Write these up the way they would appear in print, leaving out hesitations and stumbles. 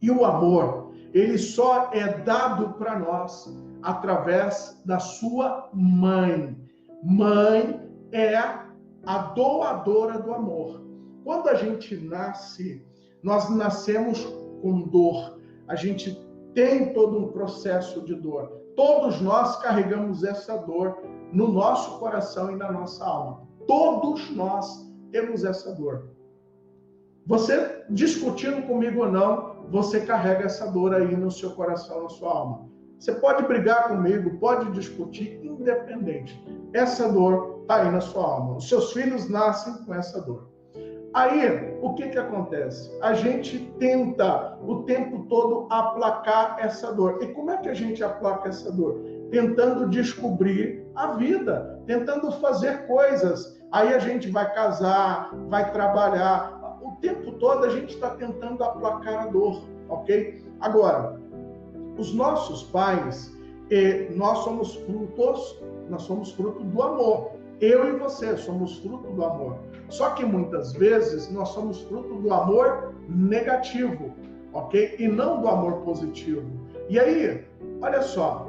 E o amor, ele só é dado para nós através da sua mãe. Mãe é a doadora do amor. Quando a gente nasce, nós nascemos com dor. A gente tem todo um processo de dor. Todos nós carregamos essa dor no nosso coração e na nossa alma. Todos nós temos essa dor. Você discutindo comigo ou não, você carrega essa dor aí no seu coração, na sua alma. Você pode brigar comigo, pode discutir, independente. Essa dor está aí na sua alma. Os seus filhos nascem com essa dor. Aí, o que acontece? A gente tenta o tempo todo aplacar essa dor. E como é que a gente aplaca essa dor? Tentando descobrir a vida, tentando fazer coisas. Aí a gente vai casar, vai trabalhar. O tempo todo a gente está tentando aplacar a dor, ok? Agora, os nossos pais, nós somos fruto do amor. Eu e você somos fruto do amor. Só que muitas vezes nós somos fruto do amor negativo, ok? E não do amor positivo. E aí, olha só,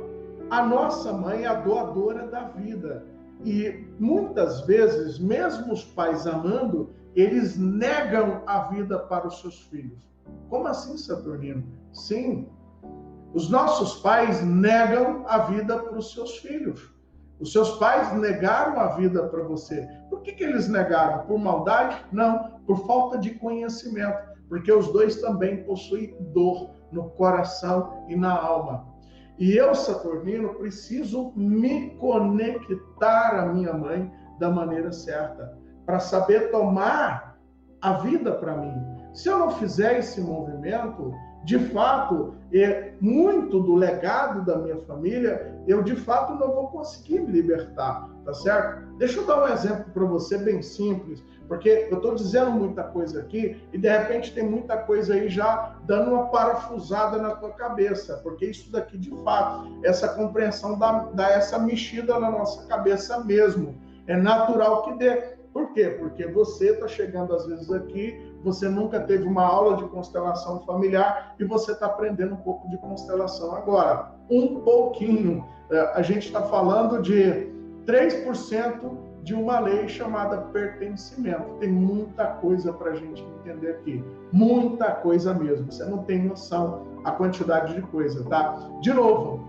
a nossa mãe é a doadora da vida. E muitas vezes, mesmo os pais amando, eles negam a vida para os seus filhos. Como assim, Saturnino? Sim, os nossos pais negam a vida para os seus filhos. Os seus pais negaram a vida para você. Por que eles negaram? Por maldade? Não, por falta de conhecimento. Porque os dois também possuem dor no coração e na alma. E eu, Saturnino, preciso me conectar à minha mãe da maneira certa, para saber tomar a vida para mim. Se eu não fizer esse movimento, de fato, muito do legado da minha família, eu de fato não vou conseguir me libertar, tá certo? Deixa eu dar um exemplo para você bem simples, porque eu estou dizendo muita coisa aqui e de repente tem muita coisa aí já dando uma parafusada na tua cabeça, porque isso daqui de fato, essa compreensão dá essa mexida na nossa cabeça mesmo. É natural que dê. Por quê? Porque você está chegando às vezes aqui, você nunca teve uma aula de constelação familiar e você está aprendendo um pouco de constelação agora. Um pouquinho. A gente está falando de 3% de uma lei chamada pertencimento. Tem muita coisa para a gente entender aqui. Muita coisa mesmo. Você não tem noção a quantidade de coisa, tá? De novo.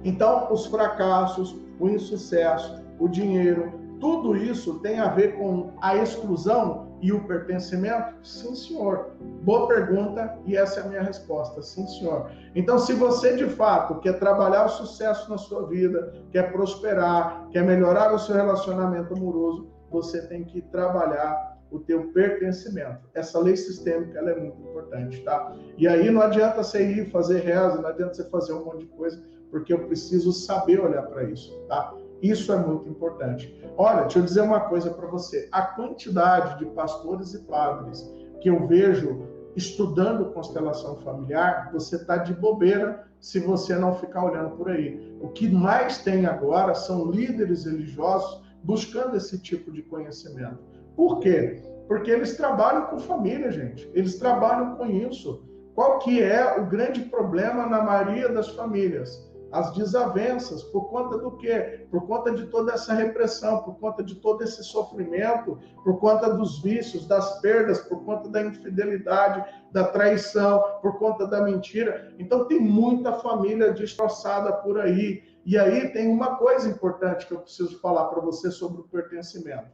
Então, os fracassos, o insucesso, o dinheiro, tudo isso tem a ver com a exclusão e o pertencimento? Sim, senhor. Boa pergunta e essa é a minha resposta. Sim, senhor. Então, se você de fato quer trabalhar o sucesso na sua vida, quer prosperar, quer melhorar o seu relacionamento amoroso, você tem que trabalhar o teu pertencimento. Essa lei sistêmica, ela é muito importante, tá? E aí não adianta você ir fazer reza, não adianta você fazer um monte de coisa, porque eu preciso saber olhar para isso, tá? Isso é muito importante. Olha, deixa eu dizer uma coisa para você. A quantidade de pastores e padres que eu vejo estudando constelação familiar, você está de bobeira se você não ficar olhando por aí. O que mais tem agora são líderes religiosos buscando esse tipo de conhecimento. Por quê? Porque eles trabalham com família, gente. Eles trabalham com isso. Qual que é o grande problema na maioria das famílias? As desavenças, por conta do quê? Por conta de toda essa repressão, por conta de todo esse sofrimento, por conta dos vícios, das perdas, por conta da infidelidade, da traição, por conta da mentira. Então tem muita família destroçada por aí. E aí tem uma coisa importante que eu preciso falar para você sobre o pertencimento.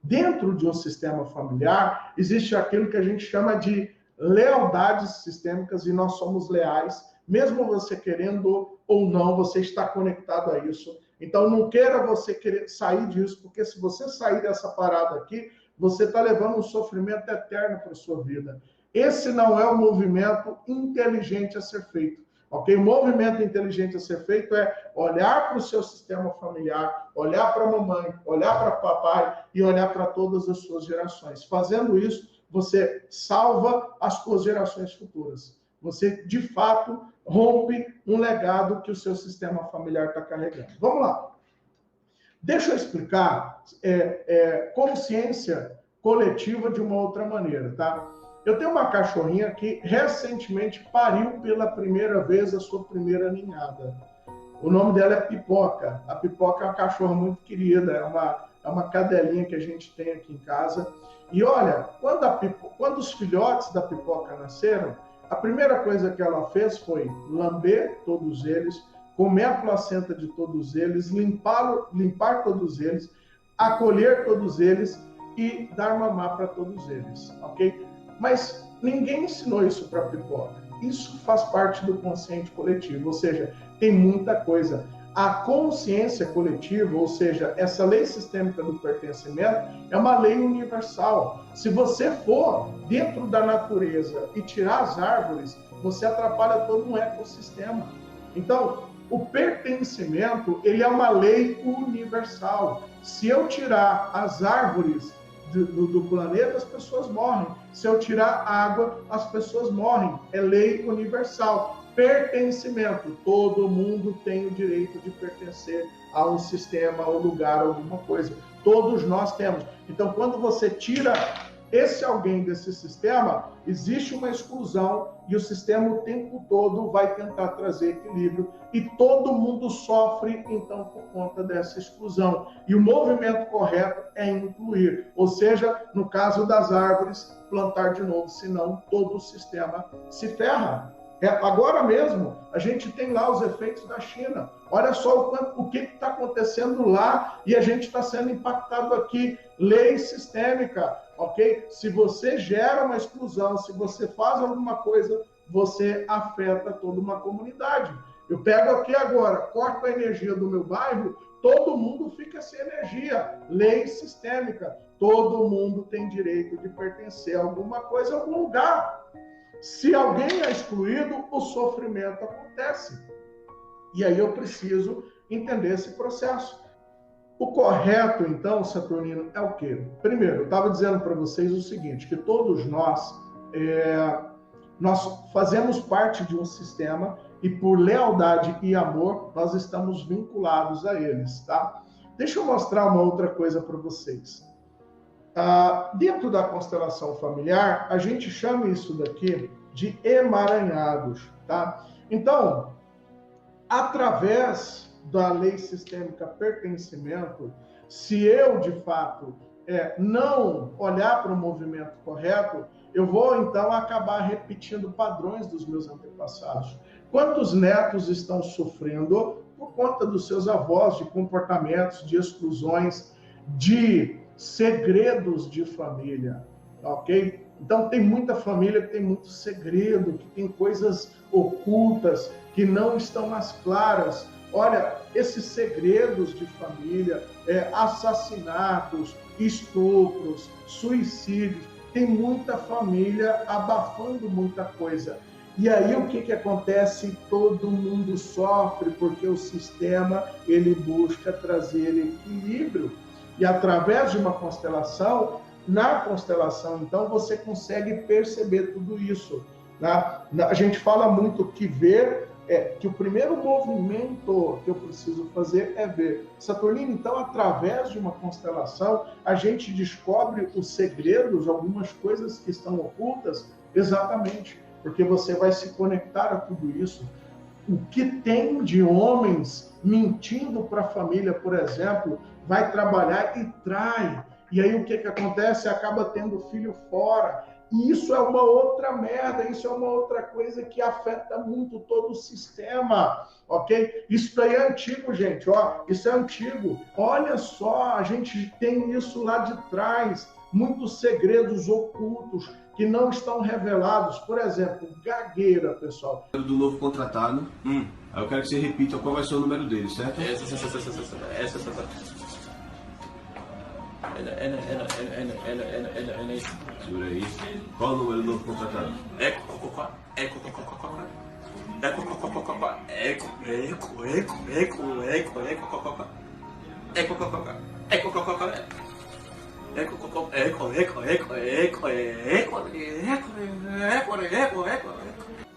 Dentro de um sistema familiar, existe aquilo que a gente chama de lealdades sistêmicas e nós somos leais, mesmo você querendo ou não, você está conectado a isso. Então não queira você querer sair disso, porque se você sair dessa parada aqui, você está levando um sofrimento eterno para a sua vida. Esse não é o movimento inteligente a ser feito. Ok? O movimento inteligente a ser feito é olhar para o seu sistema familiar, olhar para a mamãe, olhar para o papai e olhar para todas as suas gerações. Fazendo isso, você salva as suas gerações futuras. Você, de fato, rompe um legado que o seu sistema familiar está carregando. Vamos lá. Deixa eu explicar consciência coletiva de uma outra maneira, tá? Eu tenho uma cachorrinha que recentemente pariu pela primeira vez a sua primeira ninhada. O nome dela é Pipoca. A Pipoca é uma cachorra muito querida, é uma cadelinha que a gente tem aqui em casa. E olha, quando os filhotes da Pipoca nasceram, a primeira coisa que ela fez foi lamber todos eles, comer a placenta de todos eles, limpar todos eles, acolher todos eles e dar mamar para todos eles, ok? Mas ninguém ensinou isso para a Pipoca. Isso faz parte do consciente coletivo, ou seja, tem muita coisa. A consciência coletiva, ou seja, essa lei sistêmica do pertencimento, é uma lei universal. Se você for dentro da natureza e tirar as árvores, você atrapalha todo um ecossistema. Então, o pertencimento, ele é uma lei universal. Se eu tirar as árvores do planeta, as pessoas morrem. Se eu tirar água, as pessoas morrem. É lei universal. Pertencimento. Todo mundo tem o direito de pertencer a um sistema, a um lugar, a alguma coisa. Todos nós temos. Então, quando você tira esse alguém desse sistema, existe uma exclusão e o sistema o tempo todo vai tentar trazer equilíbrio e todo mundo sofre, então, por conta dessa exclusão. E o movimento correto é incluir, ou seja, no caso das árvores, plantar de novo, senão todo o sistema se ferra. Agora mesmo, a gente tem lá os efeitos da China. Olha só o que está acontecendo lá e a gente está sendo impactado aqui. Lei sistêmica, ok? Se você gera uma exclusão, se você faz alguma coisa, você afeta toda uma comunidade. Eu pego aqui agora, corto a energia do meu bairro, todo mundo fica sem energia. Lei sistêmica. Todo mundo tem direito de pertencer a alguma coisa, a algum lugar. Se alguém é excluído, o sofrimento acontece. E aí eu preciso entender esse processo. O correto, então, Saturnino, é o quê? Primeiro, eu estava dizendo para vocês o seguinte, que todos nós fazemos parte de um sistema e por lealdade e amor, nós estamos vinculados a eles, tá? Deixa eu mostrar uma outra coisa para vocês. Dentro da constelação familiar, a gente chama isso daqui de emaranhados, tá? Então, através da lei sistêmica pertencimento, se eu, de fato, não olhar para o movimento correto, eu vou, então, acabar repetindo padrões dos meus antepassados. Quantos netos estão sofrendo por conta dos seus avós, de comportamentos, de exclusões, de segredos de família, ok? Então tem muita família que tem muito segredo, que tem coisas ocultas, que não estão mais claras. Olha, esses segredos de família, assassinatos, estupros, suicídios, tem muita família abafando muita coisa. E aí o que acontece? Todo mundo sofre, porque o sistema ele busca trazer equilíbrio. E através de uma constelação, na constelação, então, você consegue perceber tudo isso. A gente fala muito que ver, que o primeiro movimento que eu preciso fazer é ver. Saturnino, então, através de uma constelação, a gente descobre os segredos, algumas coisas que estão ocultas, exatamente, porque você vai se conectar a tudo isso. O que tem de homens mentindo para a família, por exemplo, vai trabalhar e trai. E aí o que acontece? Acaba tendo filho fora. E isso é uma outra merda, isso é uma outra coisa que afeta muito todo o sistema, ok? Isso daí é antigo, gente, ó, isso é antigo. Olha só, a gente tem isso lá de trás, muitos segredos ocultos que não estão revelados. Por exemplo, gagueira, pessoal. Do novo contratado, aí eu quero que você repita qual vai ser o número dele, certo? Segura aí. Qual o número do novo contratado?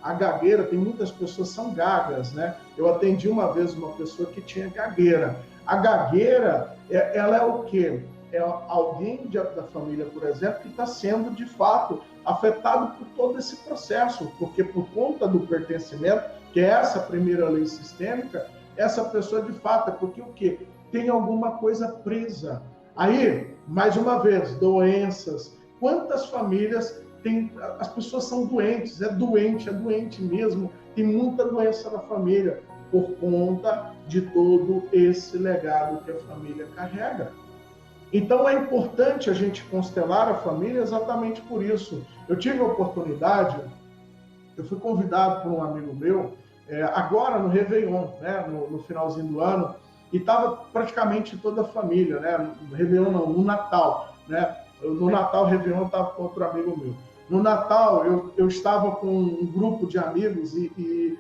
A gagueira, tem muitas pessoas que são gagas, né? Eu atendi uma vez uma pessoa que tinha gagueira. A gagueira, ela é o quê? é alguém da família, por exemplo, que está sendo, de fato, afetado por todo esse processo, porque por conta do pertencimento, que é essa primeira lei sistêmica, essa pessoa, de fato, é porque o quê? Tem alguma coisa presa. Aí, mais uma vez, doenças. Quantas famílias tem, as pessoas são doentes, é doente mesmo, tem muita doença na família, por conta de todo esse legado que a família carrega. Então é importante a gente constelar a família exatamente por isso. Eu tive a oportunidade, eu fui convidado por um amigo meu, agora no Réveillon, né, no finalzinho do ano, e estava praticamente toda a família, né, no Réveillon não, no Natal, né, no Natal, Réveillon, eu estava com outro amigo meu. No Natal, eu estava com um grupo de amigos e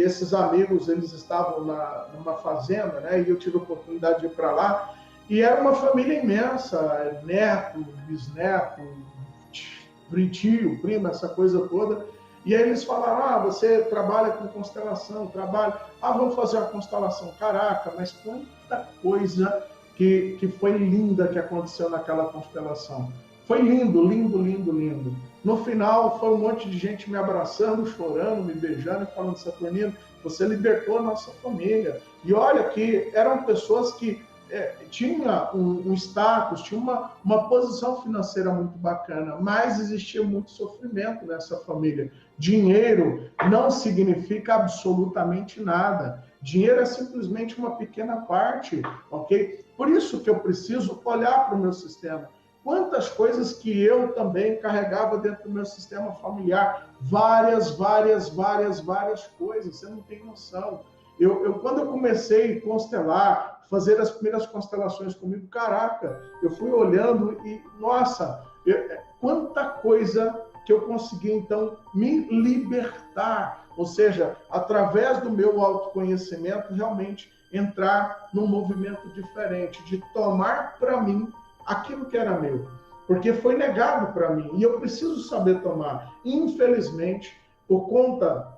esses amigos, eles estavam numa fazenda, né, e eu tive a oportunidade de ir para lá, e era uma família imensa, neto, bisneto, tio, prima, essa coisa toda. E aí eles falaram, você trabalha com constelação, vamos fazer uma constelação. Caraca, mas quanta coisa que foi linda que aconteceu naquela constelação. Foi lindo. No final, foi um monte de gente me abraçando, chorando, me beijando e falando, Saturnino, você libertou a nossa família. E olha que eram pessoas que tinha um status, tinha uma posição financeira muito bacana, mas existia muito sofrimento nessa família. Dinheiro não significa absolutamente nada. Dinheiro é simplesmente uma pequena parte, ok? Por isso que eu preciso olhar para o meu sistema. Quantas coisas que eu também carregava dentro do meu sistema familiar. Várias coisas, você não tem noção. Quando eu comecei a constelar, fazer as primeiras constelações comigo, caraca, eu fui olhando e, nossa, quanta coisa que eu consegui, então, me libertar. Ou seja, através do meu autoconhecimento, realmente entrar num movimento diferente, de tomar para mim aquilo que era meu. Porque foi negado para mim, e eu preciso saber tomar. Infelizmente, por conta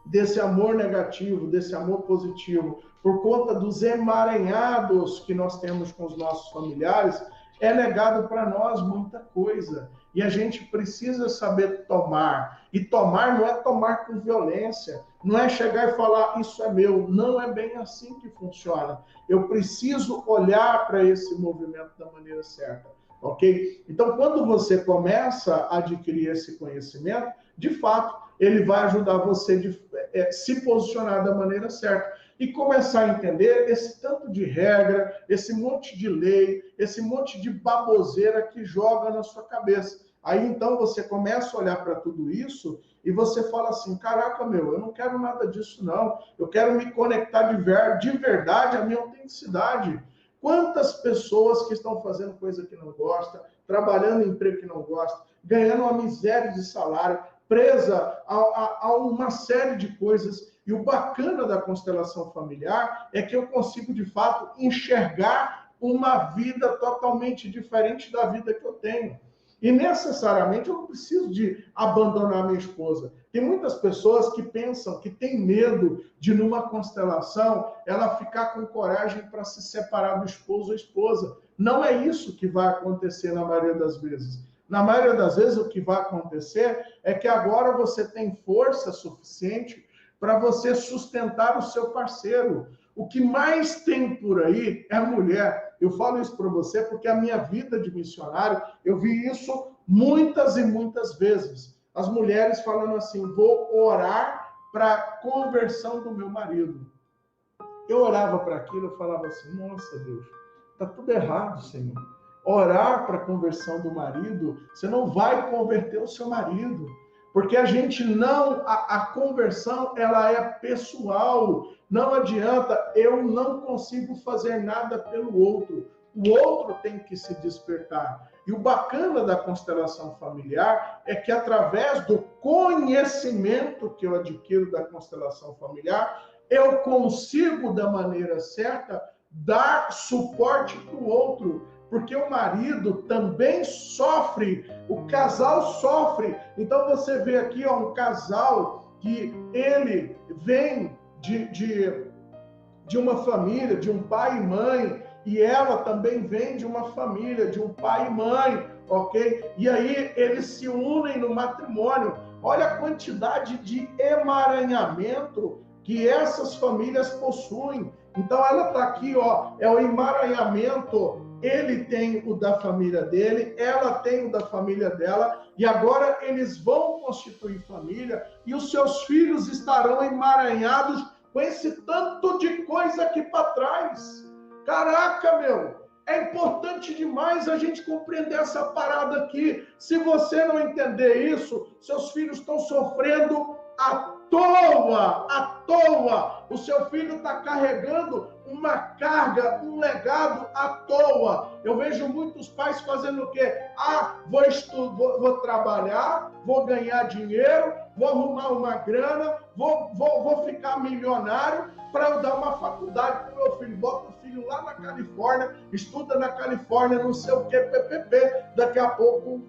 desse amor negativo, desse amor positivo, por conta dos emaranhados que nós temos com os nossos familiares, é negado para nós muita coisa. E a gente precisa saber tomar. E tomar não é tomar com violência, não é chegar e falar, isso é meu. Não é bem assim que funciona. Eu preciso olhar para esse movimento da maneira certa. Ok? Então, quando você começa a adquirir esse conhecimento, de fato, ele vai ajudar você a se posicionar da maneira certa e começar a entender esse tanto de regra, esse monte de lei, esse monte de baboseira que joga na sua cabeça. Aí, então, você começa a olhar para tudo isso e você fala assim, caraca, eu não quero nada disso, não. Eu quero me conectar de verdade à minha autenticidade. Quantas pessoas que estão fazendo coisa que não gosta, trabalhando em emprego que não gosta, ganhando uma miséria de salário, presa a uma série de coisas. E o bacana da constelação familiar é que eu consigo, de fato, enxergar uma vida totalmente diferente da vida que eu tenho. E necessariamente eu não preciso de abandonar minha esposa. Tem muitas pessoas que pensam que tem medo de, numa constelação, ela ficar com coragem para se separar do esposo ou esposa. Não é isso que vai acontecer na maioria das vezes. Na maioria das vezes, o que vai acontecer é que agora você tem força suficiente para você sustentar o seu parceiro. O que mais tem por aí é a mulher. Eu falo isso para você porque a minha vida de missionário, eu vi isso muitas e muitas vezes. As mulheres falando assim, vou orar para a conversão do meu marido. Eu orava para aquilo, eu falava assim, nossa Deus, está tudo errado, Senhor. Orar para a conversão do marido, você não vai converter o seu marido. Porque a gente não, a conversão, ela é pessoal. Não adianta, eu não consigo fazer nada pelo outro. O outro tem que se despertar. E o bacana da constelação familiar é que através do conhecimento que eu adquiro da constelação familiar, eu consigo, da maneira certa, dar suporte para o outro. Porque o marido também sofre, o casal sofre. Então você vê aqui um casal que ele vem de uma família, de um pai e mãe, e ela também vem de uma família, de um pai e mãe, ok? E aí eles se unem no matrimônio. Olha a quantidade de emaranhamento que essas famílias possuem. Então ela está aqui, ó, é o emaranhamento. Ele tem o da família dele, ela tem o da família dela, e agora eles vão constituir família, e os seus filhos estarão emaranhados com esse tanto de coisa aqui para trás. Caraca, meu! É importante demais a gente compreender essa parada aqui. Se você não entender isso, seus filhos estão sofrendo à toa, à toa. O seu filho está carregando uma carga, um legado à toa. Eu vejo muitos pais fazendo o quê? Vou trabalhar, vou ganhar dinheiro, vou arrumar uma grana, vou ficar milionário para eu dar uma faculdade para o meu filho. Bota o filho lá na Califórnia, estuda na Califórnia, não sei o que, PPP. Daqui a pouco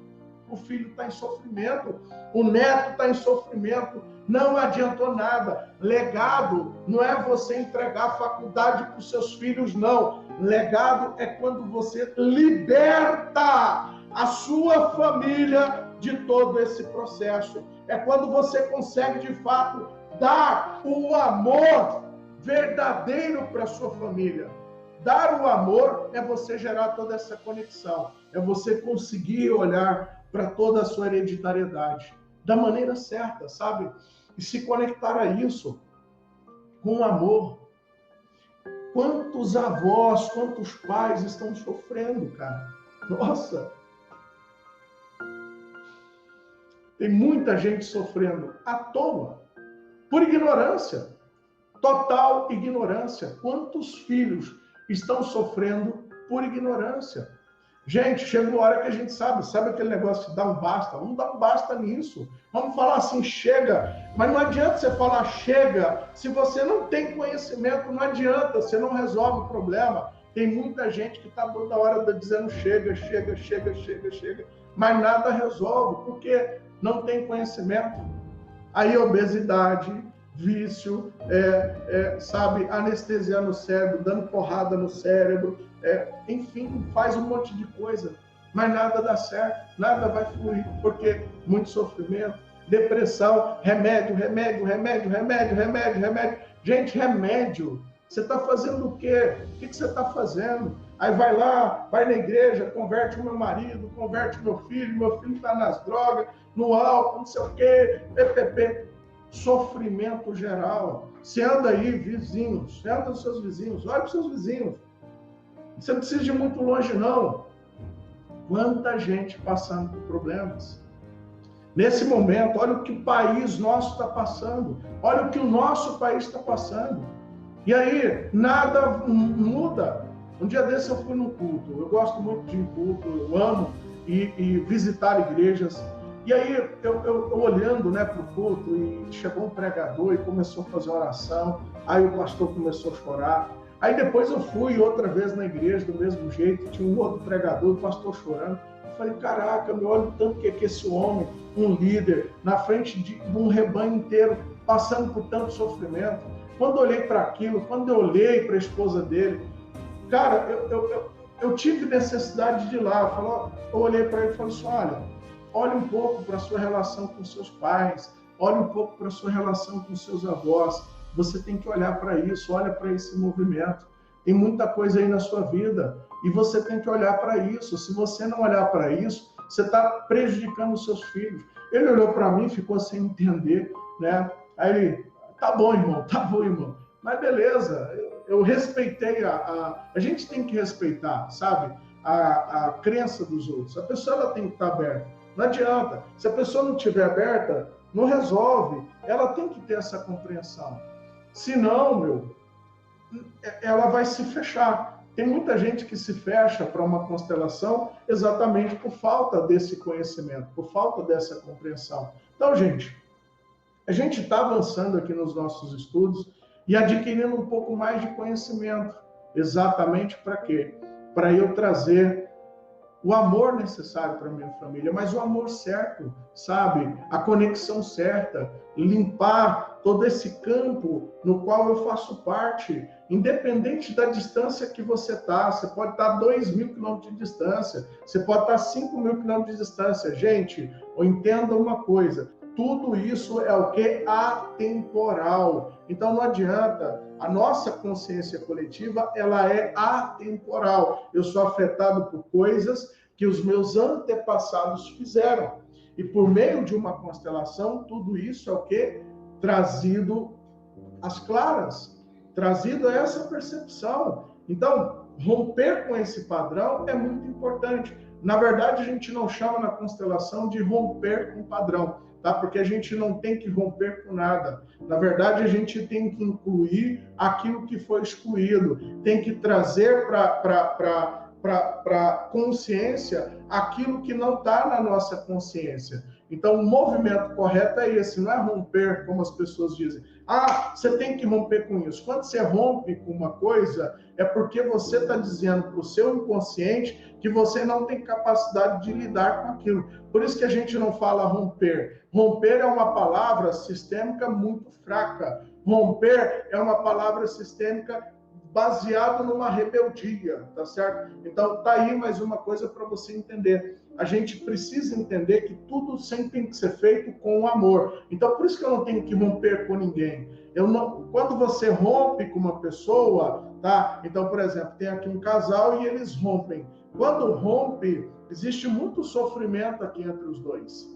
o filho está em sofrimento, o neto está em sofrimento, não adiantou nada. Legado não é você entregar faculdade para os seus filhos, não. Legado é quando você liberta a sua família de todo esse processo. É quando você consegue, de fato, dar o amor verdadeiro para a sua família. Dar o amor é você gerar toda essa conexão, é você conseguir olhar para toda a sua hereditariedade da maneira certa, sabe? E se conectar a isso com amor. Quantos avós, quantos pais estão sofrendo, cara? Nossa! Tem muita gente sofrendo à toa, por ignorância, total ignorância. Quantos filhos estão sofrendo por ignorância? Gente, chega uma hora que a gente sabe aquele negócio de dar um basta? Vamos dar um basta nisso. Vamos falar assim, chega. Mas não adianta você falar chega, se você não tem conhecimento, não adianta, você não resolve o problema. Tem muita gente que está toda hora dizendo chega, mas nada resolve, porque não tem conhecimento. Aí obesidade, vício, sabe, anestesia no cérebro, dando porrada no cérebro, enfim, faz um monte de coisa, mas nada dá certo, nada vai fluir, porque muito sofrimento, depressão, remédio. Gente, remédio, você está fazendo o quê? O que você está fazendo? Aí vai lá, vai na igreja, converte o meu marido, converte o meu filho está nas drogas, no álcool, não sei o quê, PPP. Sofrimento geral. Você anda aí, vizinhos, você anda com seus vizinhos, olha para os seus vizinhos. Você não precisa ir muito longe, não. Quanta gente passando por problemas. Nesse momento, olha o que o país nosso está passando. Olha o que o nosso país está passando. E aí, nada muda. Um dia desse eu fui num culto. Eu gosto muito de ir em culto, eu amo e visitar igrejas. E aí, eu olhando, né, para o culto, e chegou um pregador e começou a fazer oração. Aí o pastor começou a chorar. Aí depois eu fui outra vez na igreja, do mesmo jeito, tinha um outro pregador, o pastor chorando. Eu falei, caraca, meu, olha o tanto que esse homem, um líder, na frente de um rebanho inteiro, passando por tanto sofrimento. Quando eu olhei para aquilo, quando eu olhei para a esposa dele, cara, eu tive necessidade de ir lá. Eu olhei para ele e falei assim, olhe um pouco para a sua relação com seus pais, olhe um pouco para a sua relação com seus avós. Você tem que olhar para isso, olha para esse movimento. Tem muita coisa aí na sua vida e você tem que olhar para isso. Se você não olhar para isso, você está prejudicando os seus filhos. Ele olhou para mim, ficou sem entender, né? Aí ele, tá bom, irmão. Mas beleza, eu respeitei a gente tem que respeitar, sabe? A crença dos outros. A pessoa ela tem que estar aberta. Não adianta. Se a pessoa não estiver aberta, não resolve. Ela tem que ter essa compreensão. Senão, ela vai se fechar. Tem muita gente que se fecha para uma constelação exatamente por falta desse conhecimento, por falta dessa compreensão. Então, gente, a gente está avançando aqui nos nossos estudos e adquirindo um pouco mais de conhecimento. Exatamente para quê? Para eu trazer o amor necessário para minha família, mas o amor certo, sabe? A conexão certa, limpar todo esse campo no qual eu faço parte, independente da distância que você está. Você pode estar a 2.000 quilômetros de distância, você pode estar a 5.000 quilômetros de distância. Gente, entenda uma coisa, tudo isso é o que? Atemporal. Então não adianta, a nossa consciência coletiva, ela é atemporal. Eu sou afetado por coisas que os meus antepassados fizeram. E por meio de uma constelação, tudo isso é o que? Trazido às claras, trazido a essa percepção. Então, romper com esse padrão é muito importante. Na verdade, a gente não chama na constelação de romper com o padrão, tá? Porque a gente não tem que romper com nada. Na verdade, a gente tem que incluir aquilo que foi excluído, tem que trazer para a consciência aquilo que não está na nossa consciência. Então, o movimento correto é esse, não é romper, como as pessoas dizem. Ah, você tem que romper com isso. Quando você rompe com uma coisa, é porque você está dizendo para o seu inconsciente que você não tem capacidade de lidar com aquilo. Por isso que a gente não fala romper. Romper é uma palavra sistêmica muito fraca. Romper é uma palavra sistêmica baseado numa rebeldia, tá certo? Então, tá aí mais uma coisa para você entender. A gente precisa entender que tudo sempre tem que ser feito com amor. Então, por isso que eu não tenho que romper com ninguém. Quando você rompe com uma pessoa, tá? Então, por exemplo, tem aqui um casal e eles rompem. Quando rompe, existe muito sofrimento aqui entre os dois.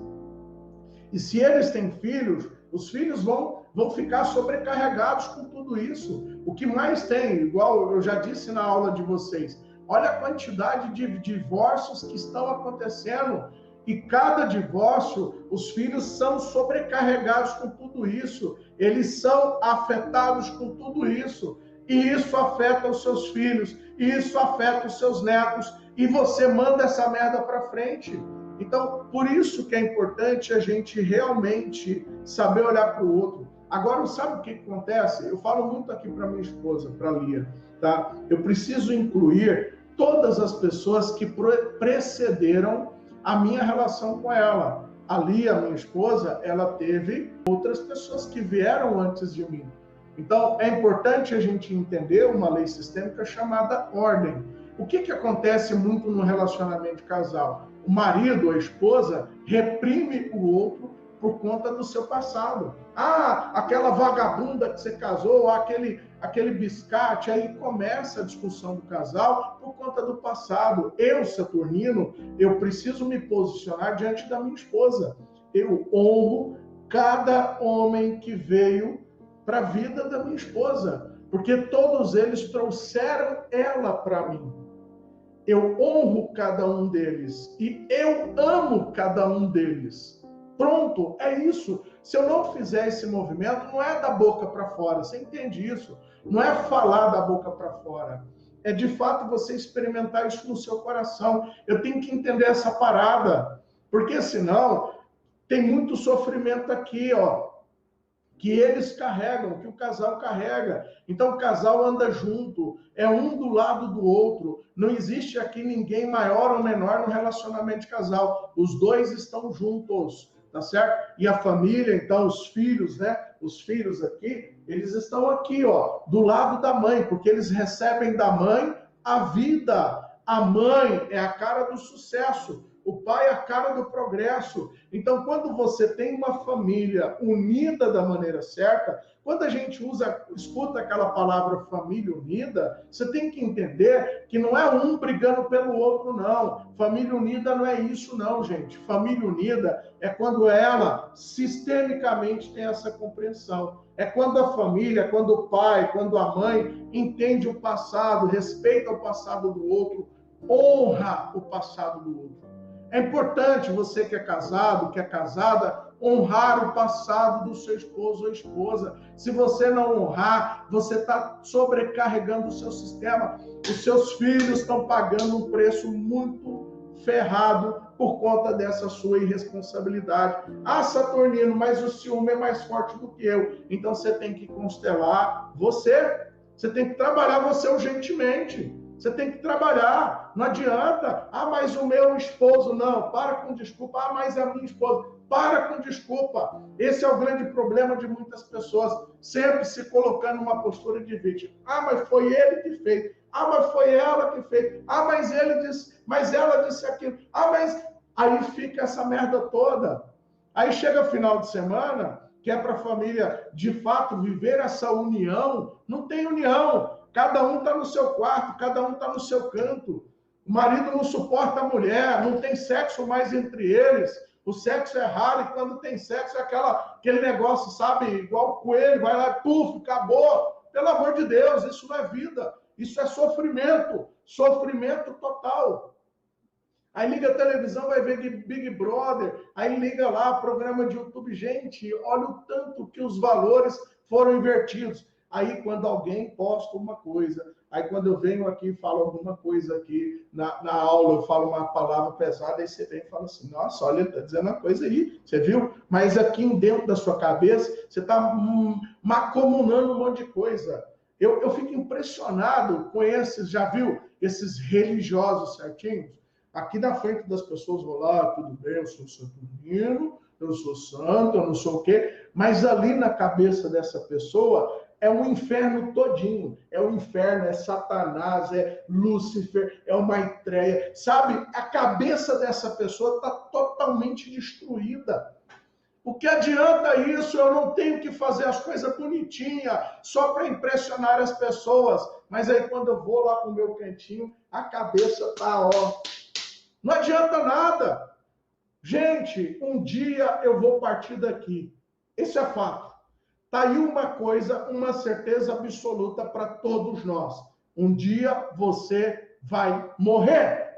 E se eles têm filhos, os filhos vão ficar sobrecarregados com tudo isso. O que mais tem, igual eu já disse na aula de vocês, olha a quantidade de divórcios que estão acontecendo. E cada divórcio, os filhos são sobrecarregados com tudo isso. Eles são afetados com tudo isso. E isso afeta os seus filhos. E isso afeta os seus netos. E você manda essa merda para frente. Então, por isso que é importante a gente realmente saber olhar para o outro. Agora, sabe o que acontece? Eu falo muito aqui para minha esposa, para a Lia, tá? Eu preciso incluir todas as pessoas que precederam a minha relação com ela. A Lia, minha esposa, ela teve outras pessoas que vieram antes de mim. Então, é importante a gente entender uma lei sistêmica chamada ordem. O que acontece muito no relacionamento de casal? O marido, a esposa, reprime o outro por conta do seu passado. Ah, aquela vagabunda que você casou, aquele biscate, aí começa a discussão do casal por conta do passado. Eu, Saturnino, eu preciso me posicionar diante da minha esposa. Eu honro cada homem que veio para a vida da minha esposa, porque todos eles trouxeram ela para mim. Eu honro cada um deles e eu amo cada um deles. Pronto, é isso. Se eu não fizer esse movimento, não é da boca para fora, você entende isso? Não é falar da boca para fora. É de fato você experimentar isso no seu coração. Eu tenho que entender essa parada, porque senão tem muito sofrimento aqui, ó, que eles carregam, que o casal carrega. Então o casal anda junto, é um do lado do outro. Não existe aqui ninguém maior ou menor no relacionamento de casal. Os dois estão juntos, tá certo? E a família, então os filhos, né? Os filhos aqui, eles estão aqui, ó, do lado da mãe, porque eles recebem da mãe a vida. A mãe é a cara do sucesso. O pai é a cara do progresso. Então, quando você tem uma família unida da maneira certa, quando a gente escuta aquela palavra família unida, você tem que entender que não é um brigando pelo outro, não. Família unida não é isso, não, gente. Família unida é quando ela sistemicamente tem essa compreensão. É quando a família, quando o pai, quando a mãe entende o passado, respeita o passado do outro, honra o passado do outro. É importante você que é casado, que é casada, honrar o passado do seu esposo ou esposa. Se você não honrar, você está sobrecarregando o seu sistema. Os seus filhos estão pagando um preço muito ferrado por conta dessa sua irresponsabilidade. Ah, Saturnino, mas o ciúme é mais forte do que eu. Então você tem que constelar você. Você tem que trabalhar você urgentemente. Você tem que trabalhar. Não adianta. Ah, mas o meu esposo, não. Para com desculpa. Ah, mas a minha esposa. Para com desculpa. Esse é o grande problema de muitas pessoas. Sempre se colocando numa postura de vítima. Ah, mas foi ele que fez. Ah, mas foi ela que fez. Ah, mas ele disse. Mas ela disse aquilo. Ah, mas... Aí fica essa merda toda. Aí chega final de semana, que é para a família, de fato, viver essa união. Não tem união. Cada um está no seu quarto, cada um está no seu canto. O marido não suporta a mulher, não tem sexo mais entre eles. O sexo é raro e quando tem sexo é aquele negócio, sabe, igual coelho, vai lá, puf, acabou. Pelo amor de Deus, isso não é vida. Isso é sofrimento. Sofrimento total. Aí liga a televisão, vai ver Big Brother, aí liga lá, programa de YouTube. Gente, olha o tanto que os valores foram invertidos. Aí quando alguém posta uma coisa, aí quando eu venho aqui e falo alguma coisa aqui na aula, eu falo uma palavra pesada, aí você vem e fala assim, nossa, olha, ele está dizendo uma coisa aí, você viu? Mas aqui dentro da sua cabeça, você está macomunando um monte de coisa. Eu fico impressionado com esses, já viu? Esses religiosos certinhos. Aqui na frente das pessoas, vou lá, tudo bem, eu sou saturnino, eu sou santo, eu não sou o quê, mas ali na cabeça dessa pessoa é um inferno todinho, é o inferno, é Satanás, é Lúcifer, é uma Maitreya, sabe? A cabeça dessa pessoa está totalmente destruída. O que adianta isso? Eu não tenho que fazer as coisas bonitinhas só para impressionar as pessoas, mas aí quando eu vou lá para o meu cantinho, a cabeça tá, ó... Não adianta nada. Gente, um dia eu vou partir daqui. Esse é fato. Está aí uma coisa, uma certeza absoluta para todos nós. Um dia você vai morrer.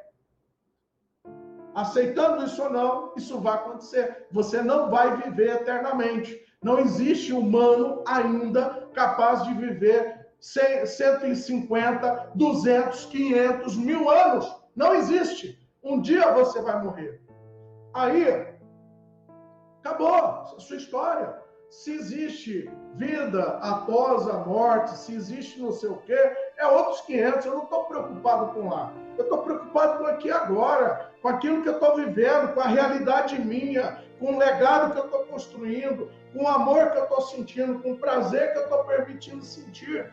Aceitando isso ou não, isso vai acontecer. Você não vai viver eternamente. Não existe humano ainda capaz de viver 150, 200, 500, 1000 anos. Não existe. Um dia você vai morrer. Aí, acabou a sua história. Se existe vida após a morte, se existe não sei o quê, é outros 500. Eu não estou preocupado com lá. Eu estou preocupado com aqui agora, com aquilo que eu estou vivendo, com a realidade minha, com o legado que eu estou construindo, com o amor que eu estou sentindo, com o prazer que eu estou permitindo sentir.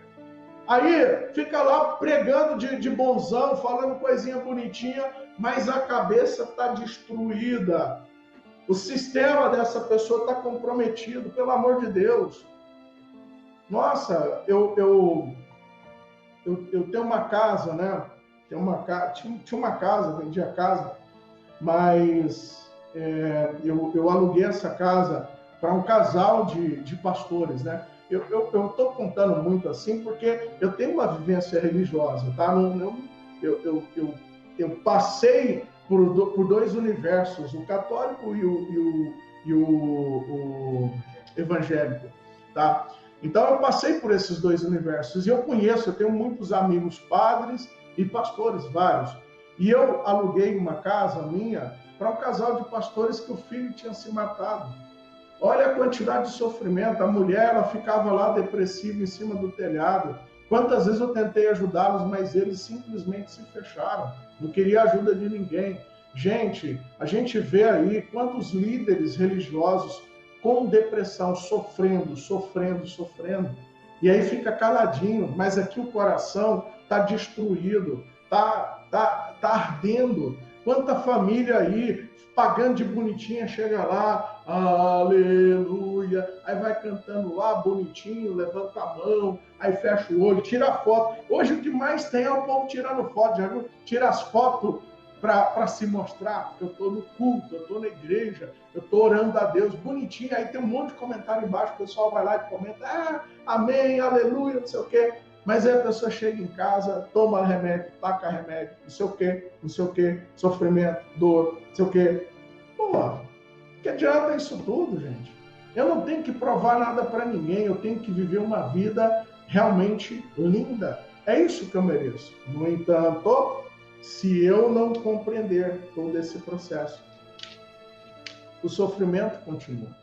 Aí fica lá pregando de bonzão, falando coisinha bonitinha, mas a cabeça está destruída. O sistema dessa pessoa está comprometido, pelo amor de Deus. Nossa, eu tenho uma casa, né? Tinha uma casa, vendi a casa, mas eu aluguei essa casa para um casal de pastores, né? Eu estou contando muito assim porque eu tenho uma vivência religiosa, tá? Eu passei por dois universos, o católico e o evangélico, tá? Então eu passei por esses dois universos e eu tenho muitos amigos padres e pastores, vários. E eu aluguei uma casa minha para um casal de pastores que o filho tinha se matado. Olha a quantidade de sofrimento. A mulher, ela ficava lá depressiva em cima do telhado. Quantas vezes eu tentei ajudá-los, mas eles simplesmente se fecharam. Não queria ajuda de ninguém. Gente, a gente vê aí quantos líderes religiosos com depressão, sofrendo. E aí fica caladinho, mas aqui o coração está destruído, está ardendo. Quanta família aí, pagando de bonitinha, chega lá, aleluia, aí vai cantando lá, bonitinho, levanta a mão, aí fecha o olho, tira a foto. Hoje o que mais tem é o povo tirando foto, já viu? Tira as fotos para se mostrar, eu estou no culto, eu estou na igreja, eu estou orando a Deus, bonitinho, aí tem um monte de comentário embaixo, o pessoal vai lá e comenta, amém, aleluia, não sei o quê. Mas aí a pessoa chega em casa, toma remédio, taca remédio, não sei o quê, sofrimento, dor, não sei o quê. Pô, que adianta isso tudo, gente? Eu não tenho que provar nada para ninguém, eu tenho que viver uma vida realmente linda. É isso que eu mereço. No entanto, se eu não compreender todo esse processo, o sofrimento continua.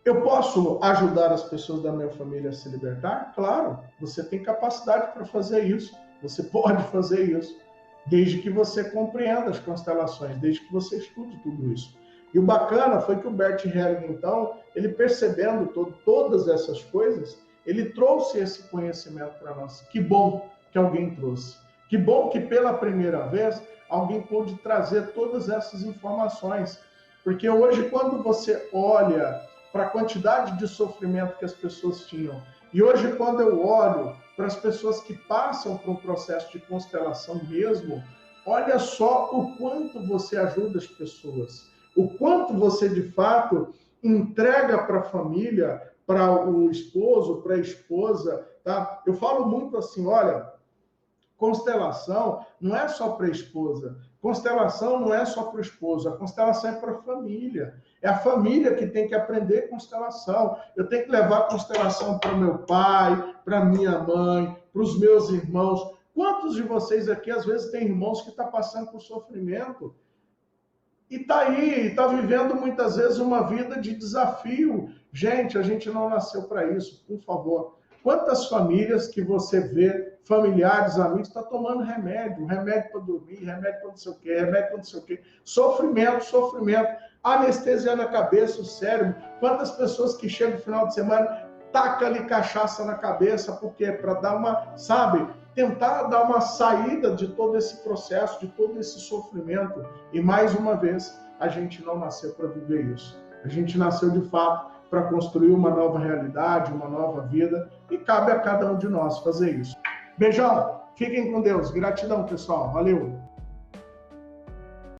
Eu posso ajudar as pessoas da minha família a se libertar? Claro, você tem capacidade para fazer isso. Você pode fazer isso, desde que você compreenda as constelações, desde que você estude tudo isso. E o bacana foi que o Bert Hellinger, então, ele percebendo todas essas coisas, ele trouxe esse conhecimento para nós. Que bom que alguém trouxe. Que bom que pela primeira vez alguém pôde trazer todas essas informações. Porque hoje, quando você olha para a quantidade de sofrimento que as pessoas tinham, e hoje, quando eu olho para as pessoas que passam por um processo de constelação mesmo, olha só o quanto você ajuda as pessoas, o quanto você, de fato, entrega para a família, para o esposo, para a esposa, tá? Eu falo muito assim, olha, constelação não é só para a esposa, constelação não é só para o esposo, a constelação é para a família. É a família que tem que aprender constelação. Eu tenho que levar a constelação para o meu pai, para minha mãe, para os meus irmãos. Quantos de vocês aqui, às vezes, tem irmãos que estão passando por sofrimento? E está aí, está vivendo muitas vezes uma vida de desafio. Gente, a gente não nasceu para isso, por favor. Quantas famílias que você vê, familiares, amigos, estão tomando remédio para dormir, remédio para não sei o quê, remédio para não sei o quê. Sofrimento, sofrimento, anestesiando a cabeça, o cérebro. Quantas pessoas que chegam no final de semana, taca-lhe cachaça na cabeça, porque para dar uma, sabe, tentar dar uma saída de todo esse processo, de todo esse sofrimento. E mais uma vez, a gente não nasceu para viver isso. A gente nasceu de fato para construir uma nova realidade, uma nova vida, e cabe a cada um de nós fazer isso. Beijão, fiquem com Deus. Gratidão, pessoal. Valeu.